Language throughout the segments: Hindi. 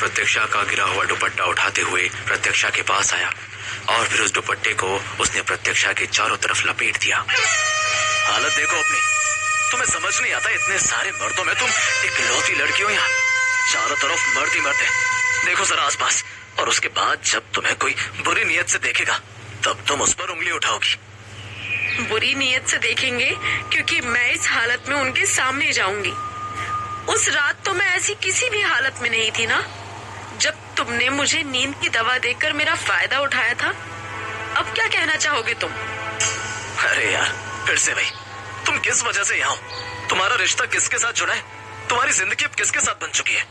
प्रत्यक्षा का गिरा हुआ दुपट्टा उठाते हुए प्रत्यक्षा के पास आया और फिर उस दुपट्टे को उसने प्रत्यक्षा के चारों तरफ लपेट दिया। हालत देखो अपनी, तुम्हें समझ नहीं आता इतने सारे मर्दों में तुम इकलौती लड़की हो यहाँ। चारों तरफ मर्द ही मर्द है, देखो जरा आसपास। और उसके बाद जब तुम्हें कोई बुरी नीयत से देखेगा तब तुम उस पर उंगली उठाओगी। बुरी नीयत से देखेंगे क्योंकि मैं इस हालत में उनके सामने जाऊंगी। उस रात तो मैं ऐसी किसी भी हालत में नहीं थी ना, जब तुमने मुझे नींद की दवा देकर मेरा फायदा उठाया था। अब क्या कहना चाहोगे तुम? अरे यार, फिर से भाई, तुम किस वजह से यहाँ हो? तुम्हारा रिश्ता किसके साथ जुड़ा है? तुम्हारी जिंदगी अब किसके साथ बन चुकी है?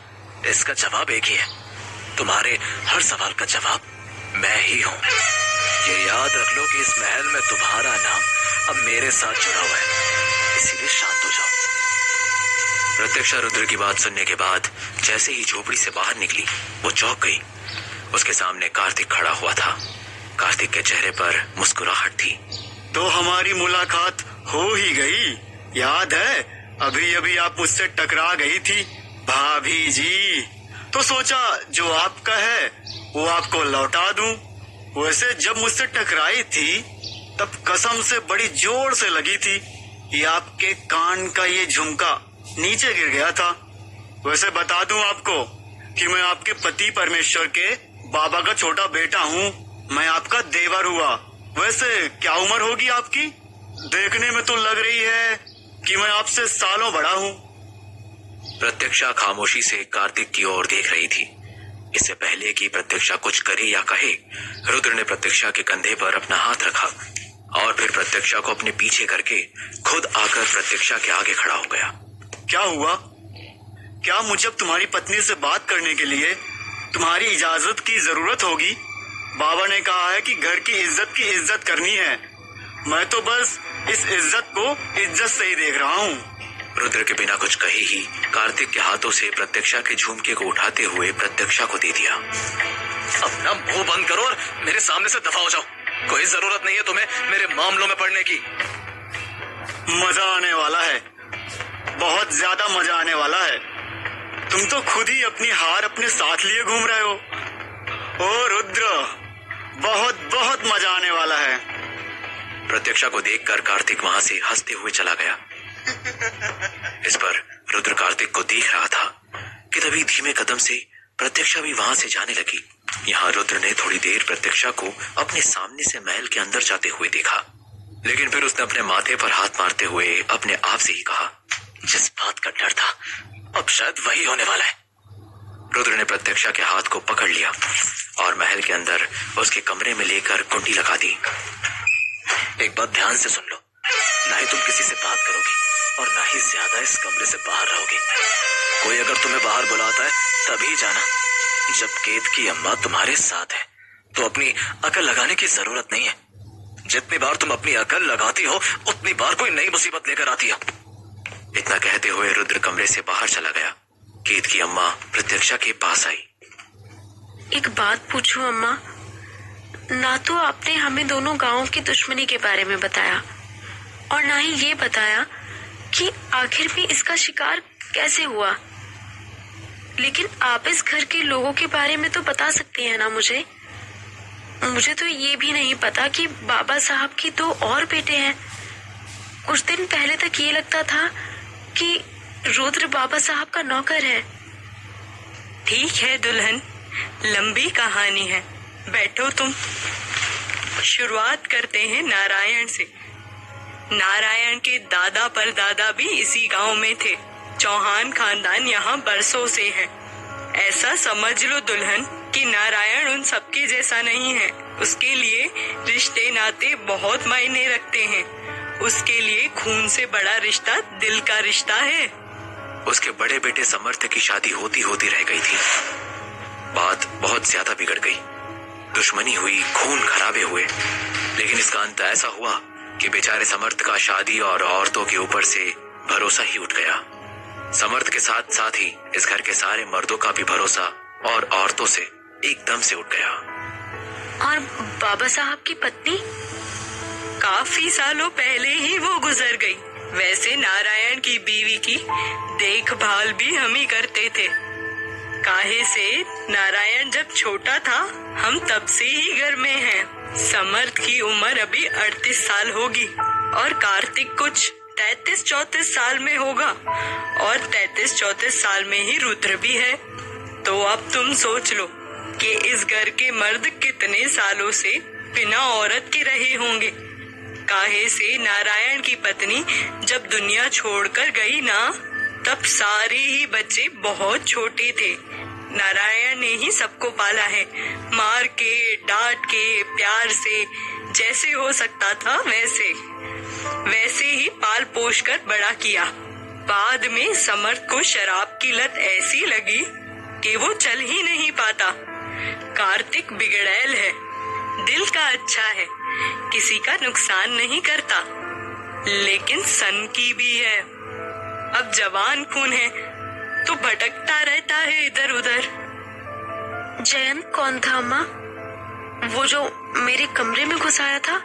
इसका जवाब एक ही है, तुम्हारे हर सवाल का जवाब मैं ही हूँ। ये याद रख लो कि इस महल में तुम्हारा नाम अब मेरे साथ जुड़ा हुआ है, इसीलिए शांत हो जाओ। प्रत्यक्षा रुद्र की बात सुनने के बाद जैसे ही झोपड़ी से बाहर निकली वो चौंक गई। उसके सामने कार्तिक खड़ा हुआ था। कार्तिक के चेहरे पर मुस्कुराहट थी। तो हमारी मुलाकात हो ही गई। याद है अभी अभी आप मुझसे टकरा गई थी भाभी जी, तो सोचा जो आपका है वो आपको लौटा दूं। वैसे जब मुझसे टकराई थी तब कसम से बड़ी जोर से लगी थी। ये आपके कान का ये झुमका नीचे गिर गया था। वैसे बता दूं आपको कि मैं आपके पति परमेश्वर के बाबा का छोटा बेटा हूँ। मैं आपका देवर हुआ। वैसे क्या उम्र होगी आपकी? देखने में तो लग रही है कि मैं आपसे सालों बड़ा हूँ। प्रत्यक्षा खामोशी से कार्तिक की ओर देख रही थी। इससे पहले कि प्रत्यक्षा कुछ करे या कहे, रुद्र ने प्रत्यक्षा के कंधे पर अपना हाथ रखा और फिर प्रत्यक्षा को अपने पीछे करके खुद आकर प्रत्यक्षा के आगे खड़ा हो गया। क्या हुआ? क्या मुझे अब तुम्हारी पत्नी से बात करने के लिए तुम्हारी इजाजत की जरूरत होगी? बाबा ने कहा है कि घर की इज्जत करनी है। मैं तो बस इस इज्जत को इज्जत से ही देख रहा हूँ। रुद्र के बिना कुछ कहे ही कार्तिक के हाथों से प्रत्यक्षा के झुमके को उठाते हुए प्रत्यक्षा को दे दिया। अपना मुंह बंद करो और मेरे सामने से दफा हो जाओ। कोई जरूरत नहीं है तुम्हें मेरे मामलों में पड़ने की। मजा आने वाला है, बहुत ज्यादा मजा आने वाला है। तुम तो खुद ही अपनी हार अपने साथ लिए घूम रहे हो। ओ रुद्र, बहुत बहुत मजा आने वाला है। प्रत्यक्षा को देखकर कार्तिक वहां से हंसते हुए चला गया। इस पर रुद्र कार्तिक को देख रहा था कि तभी धीमे कदम से प्रत्यक्षा भी वहां से जाने लगी। यहाँ रुद्र ने थोड़ी देर प्रत्यक्षा को अपने सामने से महल के अंदर जाते हुए देखा, लेकिन फिर उसने अपने माथे पर हाथ मारते हुए अपने आप से ही कहा, जिस बात का डर था अब शायद वही होने वाला है। रुद्र ने प्रत्यक्षा के हाथ को पकड़ लिया और महल के अंदर उसके कमरे में लेकर कुंडी लगा दी। एक बात ध्यान से सुन लो, ना ही तुम किसी से बात करोगी और ना ही ज्यादा इस कमरे से बाहर रहोगी। कोई अगर तुम्हें बाहर बुलाता है तभी जाना। जब केतकी अम्मा तुम्हारे साथ है तो अपनी अकल लगाने की जरूरत नहीं है। जितनी बार तुम अपनी अकल लगाती हो उतनी बार कोई नई मुसीबत लेकर आती है। इतना कहते हुए रुद्र कमरे से बाहर चला गया। केतकी अम्मा प्रत्यक्षा के पास आई। एक बात पूछूं अम्मा? ना तो आपने हमें दोनों गांवों की दुश्मनी के बारे में बताया और ना ही ये बताया कि आखिर में इसका शिकार कैसे हुआ। लेकिन आप इस घर के लोगों के बारे में तो बता सकते हैं ना मुझे? मुझे तो ये भी नहीं पता कि बाबा साहब की 2 और बेटे हैं। कुछ दिन पहले तक ये लगता था कि रुद्र बाबा साहब का नौकर है। ठीक है दुल्हन, लंबी कहानी है, बैठो तुम। शुरुआत करते हैं नारायण से। नारायण के दादा परदादा भी इसी गांव में थे। चौहान खानदान यहाँ बरसों से है। ऐसा समझ लो दुल्हन कि नारायण उन सबके जैसा नहीं है। उसके लिए रिश्ते नाते बहुत मायने रखते हैं। उसके लिए खून से बड़ा रिश्ता दिल का रिश्ता है। उसके बड़े बेटे समर्थ की शादी होती होती रह गई थी। बात बहुत ज्यादा बिगड़ गई। दुश्मनी हुई, खून खराबे हुए, लेकिन इसका अंत ऐसा हुआ कि बेचारे समर्थ का शादी और औरतों के ऊपर से भरोसा ही उठ गया। समर्थ के साथ साथ ही इस घर के सारे मर्दों का भी भरोसा और औरतों से एकदम से उठ गया। और बाबा साहब की पत्नी? काफी सालों पहले ही वो गुजर गई। वैसे नारायण की बीवी की देखभाल भी हम ही करते थे। काहे से नारायण जब छोटा था हम तब से ही घर में हैं। समर्थ की उम्र अभी 38 साल होगी और कार्तिक कुछ 33-34 साल में होगा और 33-34 साल में ही रुद्र भी है। तो अब तुम सोच लो कि इस घर के मर्द कितने सालों से बिना औरत के रहे होंगे। काहे से नारायण की पत्नी जब दुनिया छोड़कर गई ना, तब सारे ही बच्चे बहुत छोटे थे। नारायण ने ही सबको पाला है, मार के, डांट के, प्यार से, जैसे हो सकता था वैसे ही पाल पोष कर बड़ा किया। बाद में समर्थ को शराब की लत ऐसी लगी कि वो चल ही नहीं पाता। कार्तिक बिगड़ैल है, दिल का अच्छा है, किसी का नुकसान नहीं करता, लेकिन सन की भी है। अब जवान खून है तो भटकता रहता है इधर उधर। जयंत कौन था अम्मा? वो जो मेरे कमरे में घुस आया था?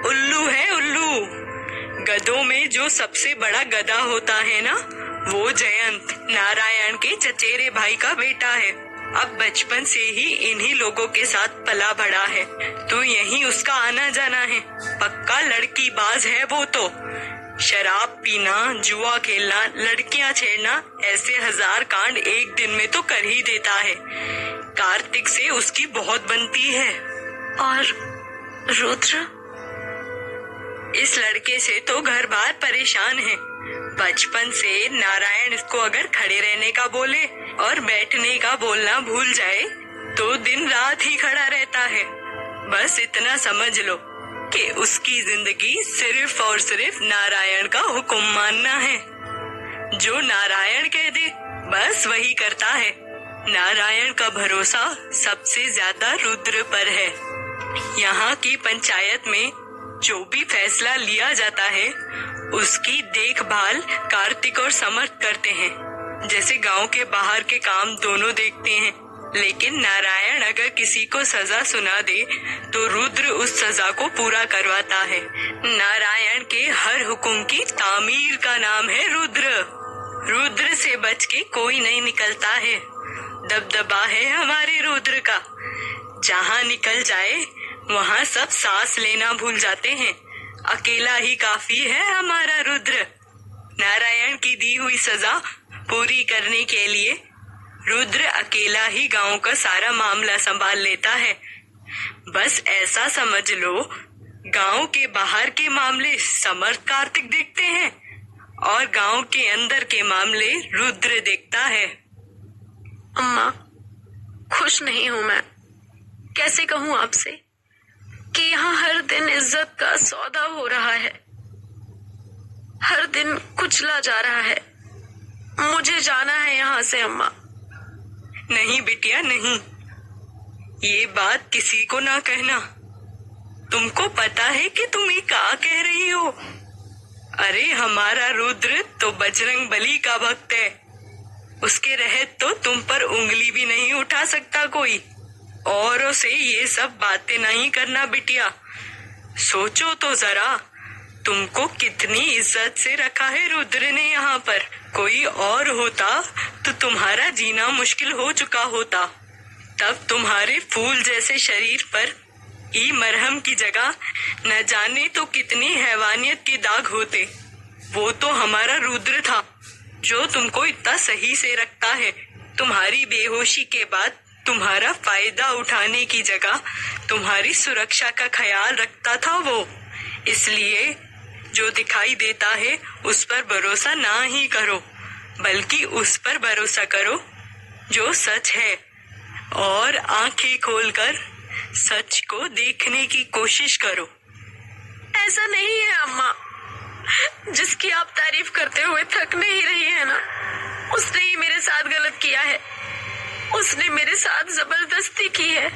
उल्लू है, उल्लू। गधों में जो सबसे बड़ा गधा होता है ना, वो जयंत नारायण के चचेरे भाई का बेटा है। अब बचपन से ही इन्हीं लोगों के साथ पला बढ़ा है, तो यही उसका आना जाना है। पक्का लड़की बाज है वो तो। शराब पीना, जुआ खेलना, लड़कियां छेड़ना, ऐसे 1000 कांड एक दिन में तो कर ही देता है। कार्तिक से उसकी बहुत बनती है। और रुद्र? इस लड़के से तो घर बार परेशान है। बचपन से नारायण इसको अगर खड़े रहने का बोले और बैठने का बोलना भूल जाए तो दिन रात ही खड़ा रहता है। बस इतना समझ लो कि उसकी जिंदगी सिर्फ और सिर्फ नारायण का हुक्म मानना है। जो नारायण कह दे बस वही करता है। नारायण का भरोसा सबसे ज्यादा रुद्र पर है। यहाँ की पंचायत में जो भी फैसला लिया जाता है उसकी देखभाल कार्तिक और समर्थ करते हैं। जैसे गांव के बाहर के काम दोनों देखते हैं, लेकिन नारायण अगर किसी को सजा सुना दे तो रुद्र उस सजा को पूरा करवाता है। नारायण के हर हुक्म की तामीर का नाम है रुद्र। रुद्र से बच के कोई नहीं निकलता है। दबदबा है हमारे रुद्र का। जहाँ निकल जाए वहाँ सब सांस लेना भूल जाते हैं। अकेला ही काफी है हमारा रुद्र। नारायण की दी हुई सजा पूरी करने के लिए रुद्र अकेला ही गांव का सारा मामला संभाल लेता है। बस ऐसा समझ लो, गांव के बाहर के मामले समर्थ कार्तिक देखते हैं और गांव के अंदर के मामले रुद्र देखता है। अम्मा, खुश नहीं हूँ मैं। कैसे कहूँ आपसे कि यहाँ हर दिन इज्जत का सौदा हो रहा है, हर दिन कुचला जा रहा है। मुझे जाना है यहाँ से अम्मा। नहीं बिटिया नहीं, ये बात किसी को ना कहना। तुमको पता है कि तुम ये क्या कह रही हो? अरे हमारा रुद्र तो बजरंग बली का भक्त है। उसके रहत तो तुम पर उंगली भी नहीं उठा सकता कोई। औरों से ये सब बातें नहीं करना बिटिया। सोचो तो जरा, तुमको कितनी इज्जत से रखा है रुद्र ने यहाँ पर। कोई और होता तो तुम्हारा जीना मुश्किल हो चुका होता। तब तुम्हारे फूल जैसे शरीर पर ई मरहम की जगह न जाने तो कितनी हैवानियत के दाग होते। वो तो हमारा रुद्र था जो तुमको इतना सही से रखता है। तुम्हारी बेहोशी के बाद तुम्हारा फायदा उठाने की जगह तुम्हारी सुरक्षा का ख्याल रखता था वो। इसलिए जो दिखाई देता है उस पर भरोसा ना ही करो, बल्कि उस पर भरोसा करो जो सच है, और आंखें खोलकर सच को देखने की कोशिश करो। ऐसा नहीं है अम्मा, जिसकी आप तारीफ करते हुए थक नहीं रही है ना, उसने ही मेरे साथ गलत किया है। उसने मेरे साथ जबरदस्ती की है।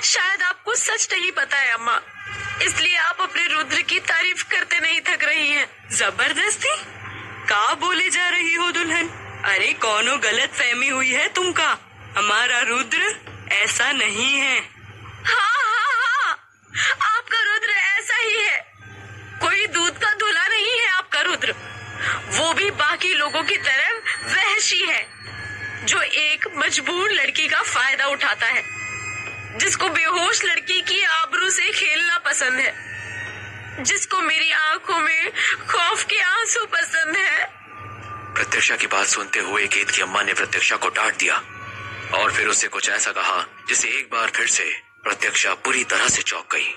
शायद आपको सच नहीं पता है अम्मा, इसलिए आप अपने रुद्र की तारीफ करते नहीं थक रही हैं। जबरदस्ती का बोले जा रही हो दुल्हन? अरे कौनो गलत फहमी हुई है तुमका। हमारा रुद्र ऐसा नहीं है। हाँ, आपका रुद्र ऐसा ही है। कोई दूध का धुला नहीं है आपका रुद्र। वो भी बाकी लोगों की तरह वहशी है। जो एक मजबूर लड़की का फायदा उठाता है, जिसको बेहोश लड़की की आबरू से खेलना पसंद है, जिसको मेरी आंखों में खौफ के आंसू पसंद है। प्रत्यक्षा की बात सुनते हुए केत की अम्मा ने प्रत्यक्षा को डांट दिया और फिर उससे कुछ ऐसा कहा जिसे एक बार फिर से प्रत्यक्षा पूरी तरह से चौंक गई।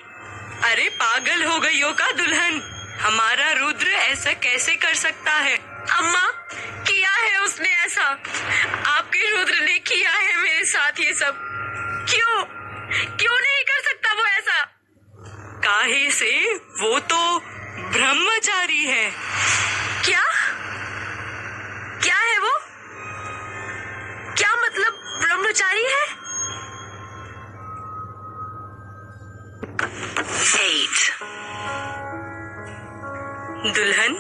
अरे पागल हो गई हो का दुल्हन? हमारा रुद्र ऐसा कैसे कर सकता है? अम्मा, किया है उसने ऐसा। आपके रुद्र ने किया है मेरे साथ ये सब। क्यों नहीं कर सकता वो ऐसा? काहे से? वो तो ब्रह्मचारी है। क्या है वो? क्या मतलब ब्रह्मचारी है? 8 दुल्हन,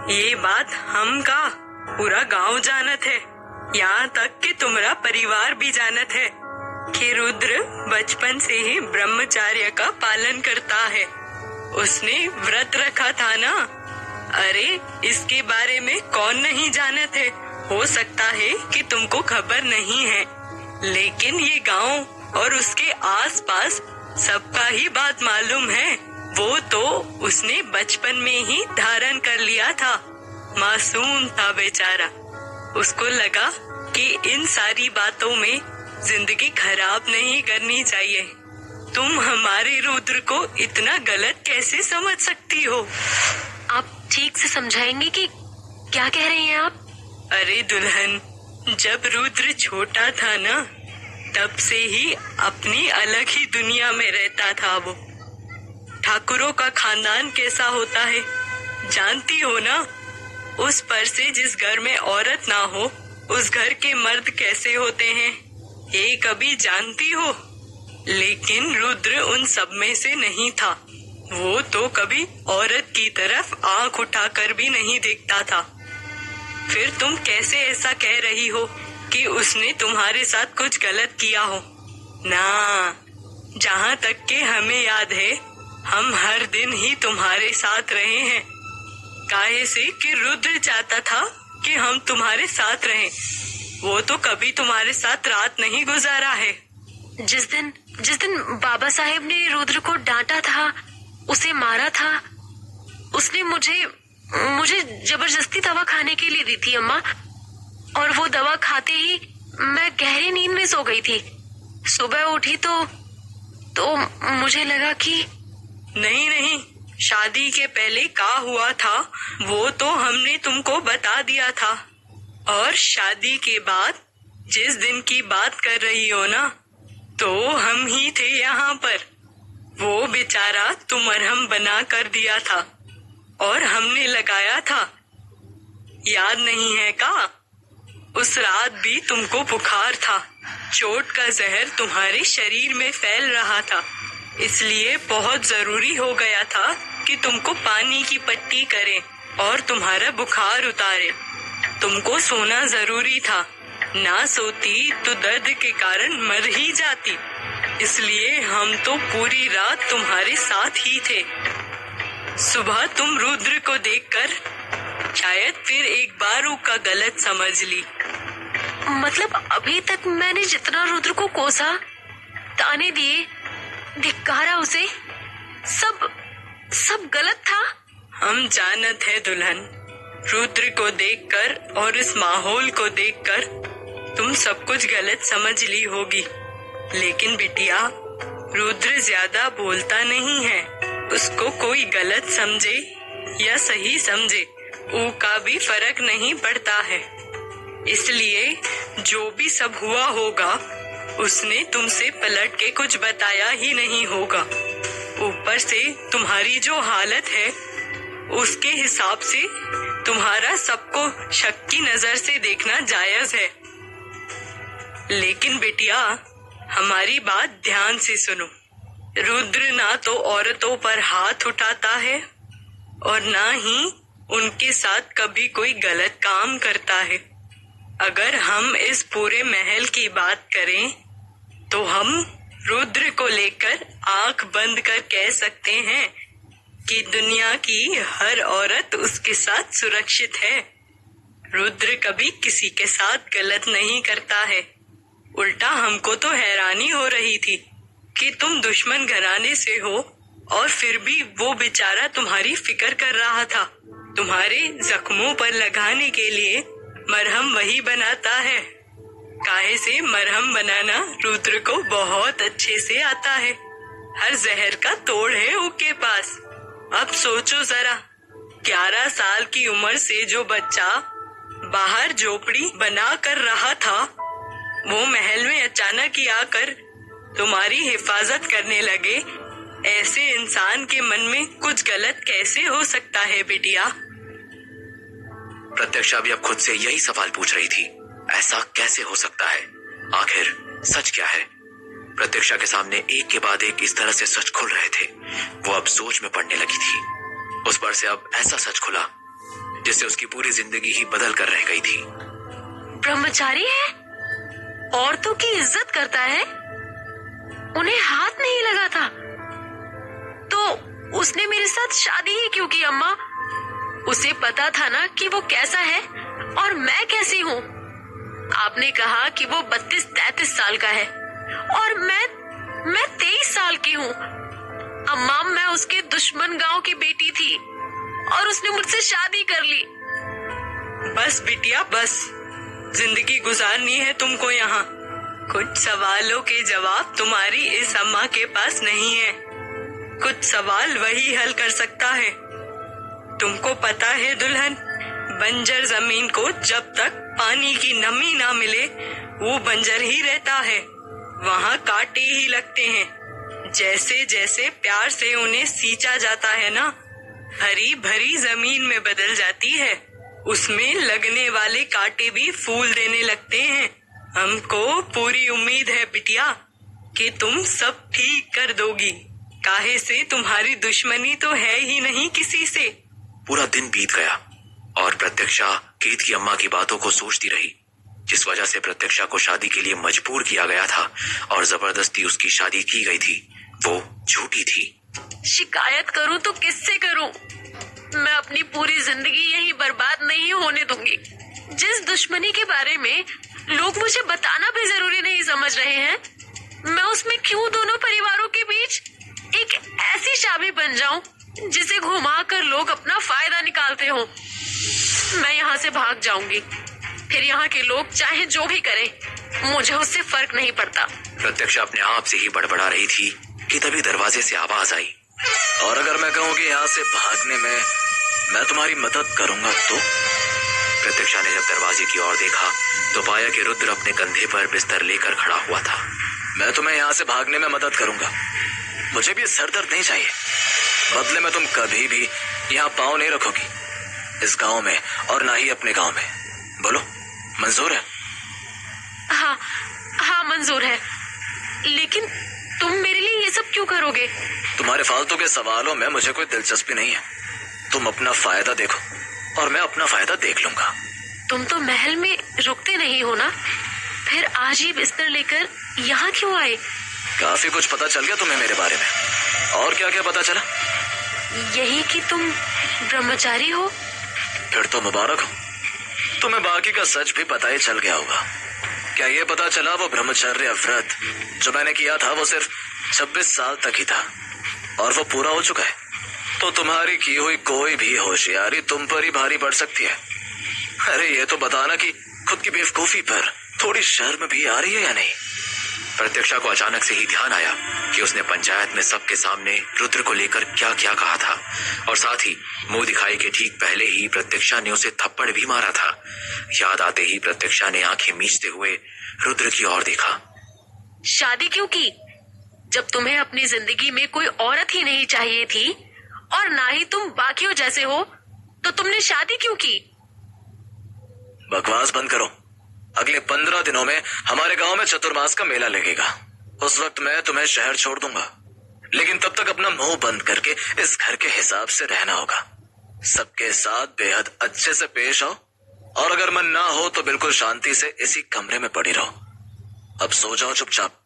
ये बात हम का पूरा गांव जानत है, यहाँ तक कि तुम्हारा परिवार भी जानत है कि रुद्र बचपन से ही ब्रह्मचर्य का पालन करता है। उसने व्रत रखा था ना। अरे इसके बारे में कौन नहीं जानत है? हो सकता है कि तुमको खबर नहीं है, लेकिन ये गांव और उसके आसपास सबका ही बात मालूम है। वो तो उसने बचपन में ही धारण कर लिया था। मासूम था बेचारा। उसको लगा कि इन सारी बातों में जिंदगी खराब नहीं करनी चाहिए। तुम हमारे रुद्र को इतना गलत कैसे समझ सकती हो? आप ठीक से समझाएंगे कि क्या कह रही हैं आप? अरे दुल्हन, जब रुद्र छोटा था ना, तब से ही अपनी अलग ही दुनिया में रहता था वो। ठाकुरों का खानदान कैसा होता है जानती हो ना? उस पर से जिस घर में औरत ना हो, उस घर के मर्द कैसे होते हैं, ये कभी जानती हो? लेकिन रुद्र उन सब में से नहीं था। वो तो कभी औरत की तरफ आंख उठाकर भी नहीं देखता था। फिर तुम कैसे ऐसा कह रही हो कि उसने तुम्हारे साथ कुछ गलत किया हो? ना, जहाँ तक के हमें याद है, हम हर दिन ही तुम्हारे साथ रहे हैं। काहे से कि रुद्र चाहता था कि हम तुम्हारे साथ रहें। वो तो कभी तुम्हारे साथ रात नहीं गुजारा है। जिस दिन बाबा साहेब ने रुद्र को डांटा था, उसे मारा था, उसने मुझे जबरदस्ती दवा खाने के लिए दी थी अम्मा। और वो दवा खाते ही मैं गहरी नींद में सो गई थी। सुबह उठी तो मुझे लगा कि नहीं, शादी के पहले क्या हुआ था वो तो हमने तुमको बता दिया था। और शादी के बाद जिस दिन की बात कर रही हो ना, तो हम ही थे यहाँ पर। वो बेचारा तो मरहम बना कर दिया था और हमने लगाया था। याद नहीं है का? उस रात भी तुमको बुखार था। चोट का जहर तुम्हारे शरीर में फैल रहा था, इसलिए बहुत जरूरी हो गया था कि तुमको पानी की पट्टी करें और तुम्हारा बुखार उतारे। तुमको सोना जरूरी था, ना सोती तो दर्द के कारण मर ही जाती। इसलिए हम तो पूरी रात तुम्हारे साथ ही थे। सुबह तुम रुद्र को देखकर शायद फिर एक बार उसका गलत समझ ली। मतलब अभी तक मैंने जितना रुद्र को कोसा, ताने दिए, धिक्कारा उसे, सब गलत था। हम जानत है दुल्हन, रुद्र को देखकर और इस माहौल को देखकर तुम सब कुछ गलत समझ ली होगी। लेकिन बिटिया, रुद्र ज्यादा बोलता नहीं है। उसको कोई गलत समझे या सही समझे, उसका भी फर्क नहीं पड़ता है। इसलिए जो भी सब हुआ होगा, उसने तुमसे पलट के कुछ बताया ही नहीं होगा। ऊपर से तुम्हारी जो हालत है, उसके हिसाब से तुम्हारा सबको शक की नजर से देखना जायज है। लेकिन बेटिया, हमारी बात ध्यान से सुनो। रुद्र ना तो औरतों पर हाथ उठाता है और ना ही उनके साथ कभी कोई गलत काम करता है। अगर हम इस पूरे महल की बात करें तो हम रुद्र को लेकर आंख बंद कर कह सकते हैं कि दुनिया की हर औरत उसके साथ सुरक्षित है। रुद्र कभी किसी के साथ गलत नहीं करता है। उल्टा हमको तो हैरानी हो रही थी कि तुम दुश्मन घराने से हो और फिर भी वो बेचारा तुम्हारी फिक्र कर रहा था। तुम्हारे जख्मों पर लगाने के लिए मरहम वही बनाता है। काहे से मरहम बनाना रुद्र को बहुत अच्छे से आता है। हर जहर का तोड़ है उसके पास। अब सोचो जरा, 11 साल की उम्र से जो बच्चा बाहर झोपड़ी बना कर रहा था, वो महल में अचानक ही आकर तुम्हारी हिफाजत करने लगे। ऐसे इंसान के मन में कुछ गलत कैसे हो सकता है बिटिया? प्रत्यक्षा भी अब खुद से यही सवाल पूछ रही थी, ऐसा कैसे हो सकता है? आखिर सच क्या है? प्रत्यक्षा के सामने एक के बाद एक इस तरह से सच खुल रहे थे। वो अब सोच में पड़ने लगी थी। उस पर से अब ऐसा सच खुला जिससे उसकी पूरी जिंदगी ही बदल कर रह गई थी। ब्रह्मचारी है, औरतों की इज्जत करता है, उन्हें हाथ नहीं लगा था, तो उसने मेरे साथ शादी ही क्यों की अम्मा? उसे पता था ना कि वो कैसा है और मैं कैसी हूँ। आपने कहा कि वो 32-33 साल का है और मैं 23 साल की हूँ। अम्मा, मैं उसके दुश्मन गांव की बेटी थी और उसने मुझसे शादी कर ली। बस बिटिया बस, जिंदगी गुजारनी है तुमको यहाँ। कुछ सवालों के जवाब तुम्हारी इस अम्मा के पास नहीं है। कुछ सवाल वही हल कर सकता है। तुमको पता है दुल्हन, बंजर जमीन को जब तक पानी की नमी ना मिले वो बंजर ही रहता है। वहाँ कांटे ही लगते हैं। जैसे जैसे प्यार से उन्हें सींचा जाता है ना, हरी भरी जमीन में बदल जाती है। उसमें लगने वाले कांटे भी फूल देने लगते हैं। हमको पूरी उम्मीद है बिटिया कि तुम सब ठीक कर दोगी। काहे से तुम्हारी दुश्मनी तो है ही नहीं किसी से। पूरा दिन बीत गया और प्रत्यक्षा केत की अम्मा की बातों को सोचती रही, जिस वजह से प्रत्यक्षा को शादी के लिए मजबूर किया गया था और जबरदस्ती उसकी शादी की गई थी, वो झूठी थी। शिकायत करूं तो किससे करूं? मैं अपनी पूरी जिंदगी यही बर्बाद नहीं होने दूंगी। जिस दुश्मनी के बारे में लोग मुझे बताना भी जरूरी नहीं समझ रहे हैं, मैं उसमें क्यों दोनों परिवारों के बीच एक ऐसी शाबी बन जाऊं जिसे घुमाकर लोग अपना फायदा निकालते हो। मैं यहाँ से भाग जाऊंगी, फिर यहाँ के लोग चाहे जो भी करें, मुझे उससे फर्क नहीं पड़ता। प्रत्यक्षा अपने आप से ही बड़बड़ा रही थी कि तभी दरवाजे से आवाज आई, और अगर मैं कहूँ कि यहाँ से भागने में मैं तुम्हारी मदद करूंगा तो? प्रत्यक्षा ने जब दरवाजे की ओर देखा तो पाया कि रुद्र अपने कंधे पर बिस्तर लेकर खड़ा हुआ था। मैं तुम्हें यहाँ से भागने में मदद करूंगा, मुझे भी सर दर्द नहीं चाहिए। बदले में तुम कभी भी यहाँ पाँव नहीं रखोगी इस गांव में, और ना ही अपने गांव में। बोलो, मंजूर है? हाँ मंजूर है, लेकिन तुम मेरे लिए ये सब क्यों करोगे? तुम्हारे फालतू के सवालों में मुझे कोई दिलचस्पी नहीं है। तुम अपना फायदा देखो और मैं अपना फायदा देख लूंगा। तुम तो महल में रुकते नहीं हो ना, फिर आज ही बिस्तर लेकर यहाँ क्यों आए? काफी कुछ पता चल गया तुम्हें मेरे बारे में। और क्या क्या पता चला? यही कि तुम ब्रह्मचारी हो। फिर तो मुबारक हो, तुम्हें बाकी का सच भी पता ही चल गया होगा। क्या ये पता चला वो ब्रह्मचर्य व्रत जो मैंने किया था वो सिर्फ 26 साल तक ही था और वो पूरा हो चुका है? तो तुम्हारी की हुई कोई भी होशियारी तुम पर ही भारी पड़ सकती है। अरे ये तो बताना कि खुद की बेवकूफी पर थोड़ी शर्म भी आ रही है या नहीं? प्रत्यक्षा को अचानक से ही ध्यान आया कि उसने पंचायत में सबके सामने रुद्र को लेकर क्या क्या कहा था, और साथ ही मुंह दिखाई के ठीक पहले ही प्रत्यक्षा ने उसे थप्पड़ भी मारा था। याद आते ही प्रत्यक्षा ने आंखें मीचते हुए रुद्र की ओर देखा। शादी क्यों की? जब तुम्हें अपनी जिंदगी में कोई औरत ही नहीं चाहिए थी और ना ही तुम बाकियों जैसे हो, तो तुमने शादी क्यों की? बकवास बंद करो। अगले 15 दिनों में हमारे गांव में चतुर्मास का मेला लगेगा। उस वक्त मैं तुम्हें शहर छोड़ दूंगा, लेकिन तब तक अपना मुंह बंद करके इस घर के हिसाब से रहना होगा। सबके साथ बेहद अच्छे से पेश आओ, और अगर मन ना हो तो बिल्कुल शांति से इसी कमरे में पड़ी रहो। अब सो जाओ चुपचाप।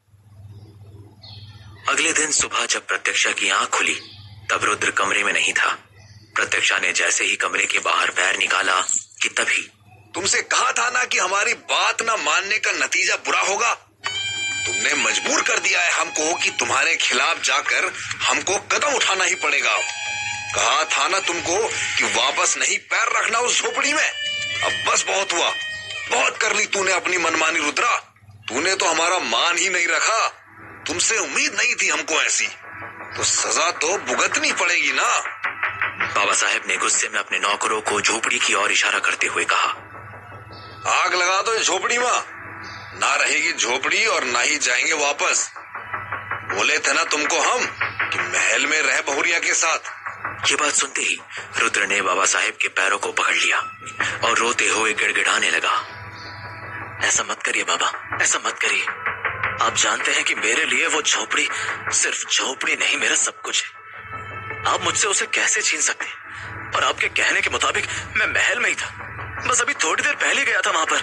अगले दिन सुबह जब प्रत्यक्षा की आंख खुली तब रुद्र कमरे में नहीं था। प्रत्यक्षा ने जैसे ही कमरे के बाहर पैर निकाला कि तभी तुमसे कहा था ना कि हमारी बात ना मानने का नतीजा बुरा होगा। तुमने मजबूर कर दिया है हमको कि तुम्हारे खिलाफ जाकर हमको कदम उठाना ही पड़ेगा। कहा था ना तुमको कि वापस नहीं पैर रखना उस झोपड़ी में। अब बस बहुत हुआ, बहुत कर ली तूने अपनी मनमानी रुद्रा। तूने तो हमारा मान ही नहीं रखा। तुमसे उम्मीद नहीं थी हमको ऐसी, तो सजा तो भुगतनी पड़ेगी ना। बाबा साहेब ने गुस्से में अपने नौकरों को झोपड़ी की ओर इशारा करते हुए कहा, आग लगा दो इस झोपड़ी में, ना रहेगी झोपड़ी और ना ही जाएंगे वापस। बोले थे ना तुमको हम कि महल में रह बहुरिया के साथ। ये बात सुनते ही रुद्र ने बाबा साहेब के पैरों को पकड़ लिया और रोते हुए गिड़गिड़ाने लगा। ऐसा मत करिए बाबा, ऐसा मत करिए। आप जानते हैं कि मेरे लिए वो झोपड़ी सिर्फ झोपड़ी नहीं, मेरा सब कुछ है। आप मुझसे उसे कैसे छीन सकते हैं? और आपके कहने के मुताबिक मैं महल में ही था, बस अभी थोड़ी देर पहले गया था वहां पर।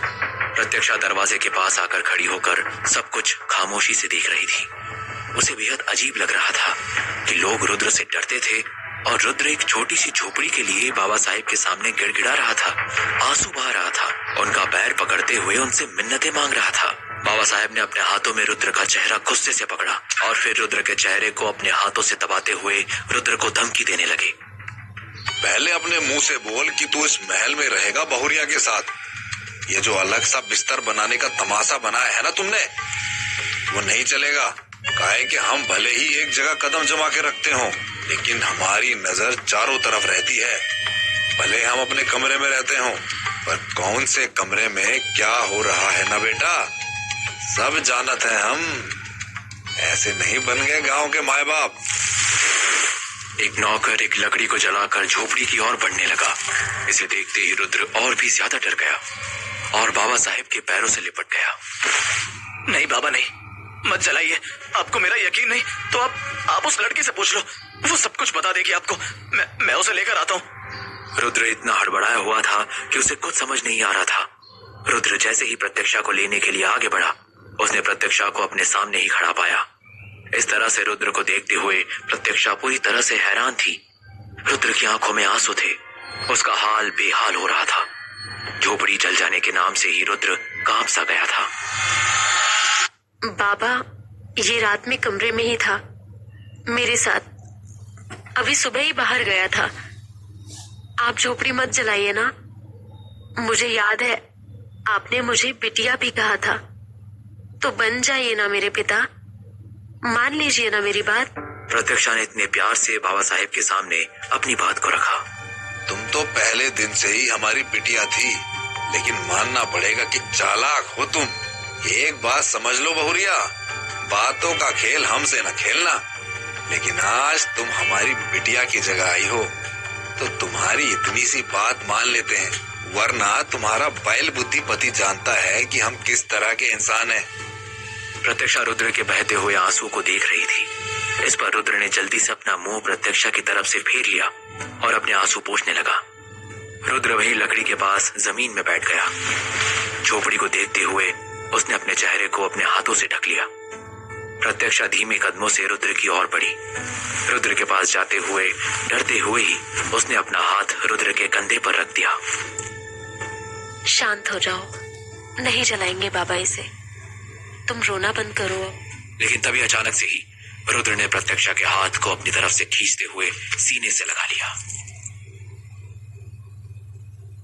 प्रत्यक्षा दरवाजे के पास आकर खड़ी होकर सब कुछ खामोशी से देख रही थी। उसे बेहद अजीब लग रहा था कि लोग रुद्र से डरते थे और रुद्र एक छोटी सी झोपड़ी के लिए बाबा साहेब के सामने गिड़गिड़ा रहा था, आंसू बहा रहा था, उनका पैर पकड़ते हुए उनसे मिन्नतें मांग रहा था। बाबा साहेब ने अपने हाथों में रुद्र का चेहरा गुस्से से पकड़ा और फिर रुद्र के चेहरे को अपने हाथों से दबाते हुए रुद्र को धमकी देने लगे। पहले अपने मुंह से बोल कि तू इस महल में रहेगा बहुरिया के साथ। ये जो अलग सा बिस्तर बनाने का तमाशा बनाया है ना तुमने, वो नहीं चलेगा। काहे कि हम भले ही एक जगह कदम जमा के रखते हो, लेकिन हमारी नजर चारों तरफ रहती है। भले हम अपने कमरे में रहते हो, पर कौन से कमरे में क्या हो रहा है ना बेटा, सब जानत है हम। ऐसे नहीं बन गए गांव के माए बाप। एक नौकर एक लकड़ी को जलाकर झोपड़ी की ओर बढ़ने लगा। इसे देखते ही रुद्र और भी ज्यादा डर गया और बाबा साहेब के पैरों से लिपट गया। नहीं बाबा नहीं, मत जलाइए। आपको मेरा यकीन नहीं तो आप उस लड़की से पूछ लो, वो सब कुछ बता देगी आपको। मैं उसे लेकर आता हूँ। रुद्र इतना हड़बड़ाया हुआ था कि उसे कुछ समझ नहीं आ रहा था। रुद्र जैसे ही प्रत्यक्षा को लेने के लिए आगे बढ़ा, उसने प्रत्यक्षा को अपने सामने ही खड़ा पाया। इस तरह से रुद्र को देखते हुए प्रत्यक्षा पूरी तरह से हैरान थी। रुद्र की आंखों में आंसू थे, उसका हाल बेहाल हो रहा था। झोपड़ी जल जाने के नाम से ही रुद्र कांप सा गया था। बाबा ये रात में कमरे में ही था मेरे साथ, अभी सुबह ही बाहर गया था। आप झोपड़ी मत जलाइए ना। मुझे याद है आपने मुझे बिटिया भी कहा था, तो बन जाइए ना मेरे पिता, मान लीजिए ना मेरी बात। प्रत्यक्षा ने इतने प्यार से बाबा साहेब के सामने अपनी बात को रखा। तुम तो पहले दिन से ही हमारी बिटिया थी, लेकिन मानना पड़ेगा कि चालाक हो तुम। एक बात समझ लो बहुरिया, बातों का खेल हमसे न खेलना। लेकिन आज तुम हमारी बिटिया की जगह आई हो, तो तुम्हारी इतनी सी बात मान लेते हैं, वरना तुम्हारा बैल बुद्धि पति जानता है कि हम किस तरह के इंसान हैं। प्रत्यक्षा रुद्र के बहते हुए आंसू को देख रही थी। इस पर रुद्र ने जल्दी से अपना मुंह प्रत्यक्षा की तरफ से फेर लिया और अपने आंसू पोंछने लगा। रुद्र वहीं लकड़ी के पास जमीन में बैठ गया। झोपड़ी को देखते हुए उसने अपने चेहरे को अपने हाथों से ढक लिया। प्रत्यक्षा धीमे कदमों से रुद्र की ओर बढ़ी। रुद्र के पास जाते हुए डरते हुए ही उसने अपना हाथ रुद्र के कंधे पर रख दिया। शांत हो जाओ, नहीं जलाएंगे बाबा इसे, तुम रोना बंद करो अब। लेकिन तभी अचानक से ही रुद्र ने प्रत्यक्षा के हाथ को अपनी तरफ से खींचते हुए सीने से लगा लिया।